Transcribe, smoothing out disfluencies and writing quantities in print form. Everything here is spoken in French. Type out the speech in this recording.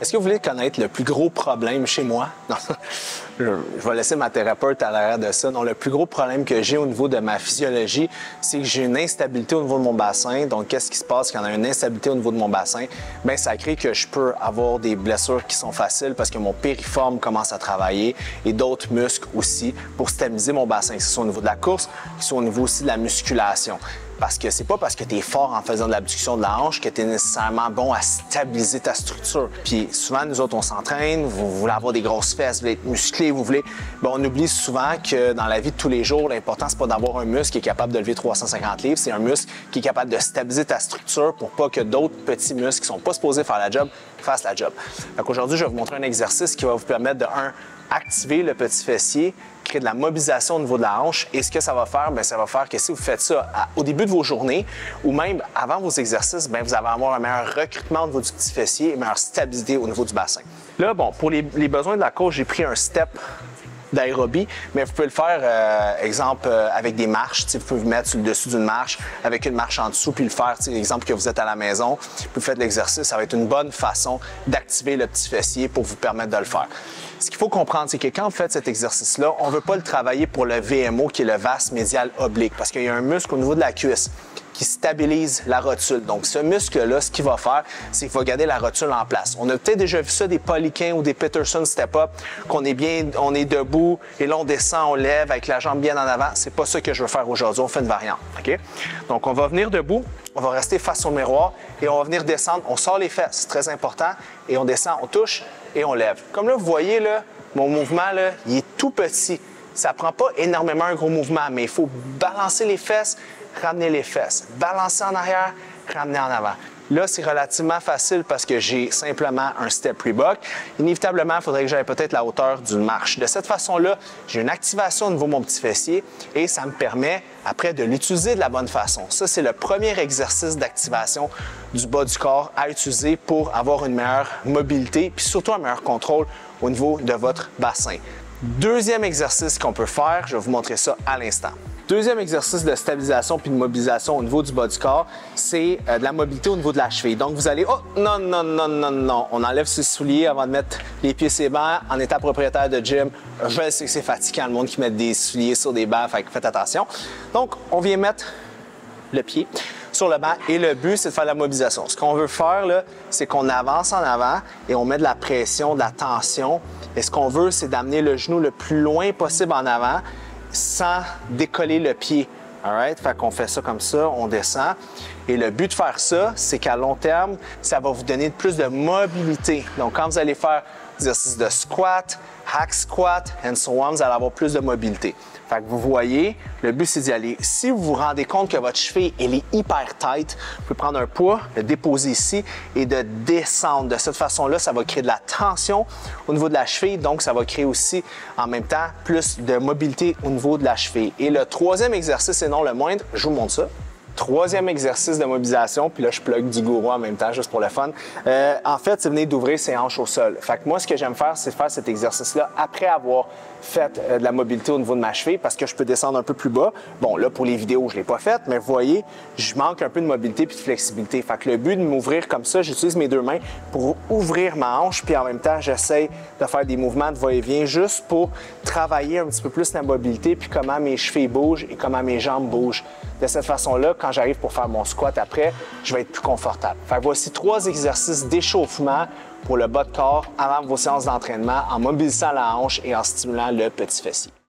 Est-ce que vous voulez connaître le plus gros problème chez moi? Non, je vais laisser ma thérapeute à l'arrière de ça. Non, le plus gros problème que j'ai au niveau de ma physiologie, c'est que j'ai une instabilité au niveau de mon bassin. Donc, qu'est-ce qui se passe quand on a une instabilité au niveau de mon bassin? Bien, ça crée que je peux avoir des blessures qui sont faciles parce que mon périforme commence à travailler et d'autres muscles aussi pour stabiliser mon bassin, que ce soit au niveau de la course, que ce soit au niveau aussi de la musculation. Parce que c'est pas parce que tu es fort en faisant de l'abduction de la hanche que tu es nécessairement bon à stabiliser ta structure. Puis souvent, nous autres, on s'entraîne, vous voulez avoir des grosses fesses, vous voulez être musclé, vous voulez... Bien, on oublie souvent que dans la vie de tous les jours, l'important, c'est pas d'avoir un muscle qui est capable de lever 350 livres, c'est un muscle qui est capable de stabiliser ta structure pour pas que d'autres petits muscles qui sont pas supposés faire la job fassent la job. Donc aujourd'hui, je vais vous montrer un exercice qui va vous permettre de, activer le petit fessier, créer de la mobilisation au niveau de la hanche. Et ce que ça va faire, bien, ça va faire que si vous faites ça au début de vos journées ou même avant vos exercices, bien, vous allez avoir un meilleur recrutement au niveau du petit fessier et une meilleure stabilité au niveau du bassin. Là, bon, pour les besoins de la course, j'ai pris un step d'aérobie, mais vous pouvez le faire, exemple, avec des marches. Vous pouvez vous mettre sur le dessus d'une marche, avec une marche en dessous, puis le faire, exemple que vous êtes à la maison, puis vous faites l'exercice, ça va être une bonne façon d'activer le petit fessier pour vous permettre de le faire. Ce qu'il faut comprendre, c'est que quand vous faites cet exercice-là, on ne veut pas le travailler pour le VMO, qui est le vaste médial oblique, parce qu'il y a un muscle au niveau de la cuisse qui stabilise la rotule. Donc, ce muscle-là, ce qu'il va faire, c'est qu'il va garder la rotule en place. On a peut-être déjà vu ça, des Poliquin ou des Peterson Step-Up, qu'on est bien, on est debout, et là, on descend, on lève avec la jambe bien en avant. C'est pas ça que je veux faire aujourd'hui. On fait une variante, OK? Donc, on va venir debout, on va rester face au miroir, et on va venir descendre. On sort les fesses, c'est très important, et on descend, on touche, et on lève. Comme là, vous voyez, là, mon mouvement, là, il est tout petit. Ça prend pas énormément un gros mouvement, mais il faut balancer les fesses, ramener les fesses, balancer en arrière, ramener en avant. Là, c'est relativement facile parce que j'ai simplement un step Reebok. Inévitablement, il faudrait que j'aille peut-être la hauteur d'une marche. De cette façon-là, j'ai une activation au niveau de mon petit fessier et ça me permet après de l'utiliser de la bonne façon. Ça, c'est le premier exercice d'activation du bas du corps à utiliser pour avoir une meilleure mobilité puis surtout un meilleur contrôle au niveau de votre bassin. Deuxième exercice qu'on peut faire, je vais vous montrer ça à l'instant. Deuxième exercice de stabilisation puis de mobilisation au niveau du bas du corps, c'est de la mobilité au niveau de la cheville. Donc, vous allez... Oh, non, non, non, non, non. On enlève ses souliers avant de mettre les pieds sur les bancs. En étant propriétaire de gym, je sais que c'est fatigant, le monde qui met des souliers sur des bancs, fait que faites attention. Donc, on vient mettre le pied sur le banc et le but, c'est de faire la mobilisation. Ce qu'on veut faire, là, c'est qu'on avance en avant et on met de la pression, de la tension. Et ce qu'on veut, c'est d'amener le genou le plus loin possible en avant sans décoller le pied. All right? Fait qu'on fait ça comme ça, on descend. Et le but de faire ça, c'est qu'à long terme, ça va vous donner plus de mobilité. Donc, quand vous allez faire exercice de squat, hack squat, and so on, vous allez avoir plus de mobilité. Fait que vous voyez, le but, c'est d'y aller. Si vous vous rendez compte que votre cheville, elle est hyper tight, vous pouvez prendre un poids, le déposer ici et de descendre. De cette façon-là, ça va créer de la tension au niveau de la cheville, donc ça va créer aussi, en même temps, plus de mobilité au niveau de la cheville. Et le troisième exercice, et non le moindre, je vous montre ça. Troisième exercice de mobilisation, puis là, je plug du gourou en même temps, juste pour le fun. En fait, c'est venir d'ouvrir ses hanches au sol. Fait que moi, ce que j'aime faire, c'est faire cet exercice-là après avoir fait de la mobilité au niveau de ma cheville parce que je peux descendre un peu plus bas. Bon, là, pour les vidéos, je ne l'ai pas fait, mais vous voyez, je manque un peu de mobilité puis de flexibilité. Fait que le but de m'ouvrir comme ça, j'utilise mes deux mains pour ouvrir ma hanche, puis en même temps, j'essaie de faire des mouvements de va-et-vient juste pour travailler un petit peu plus la mobilité puis comment mes chevilles bougent et comment mes jambes bougent. De cette façon-là, quand j'arrive pour faire mon squat après, je vais être plus confortable. Fait que voici 3 exercices d'échauffement pour le bas de corps avant vos séances d'entraînement en mobilisant la hanche et en stimulant le petit fessier.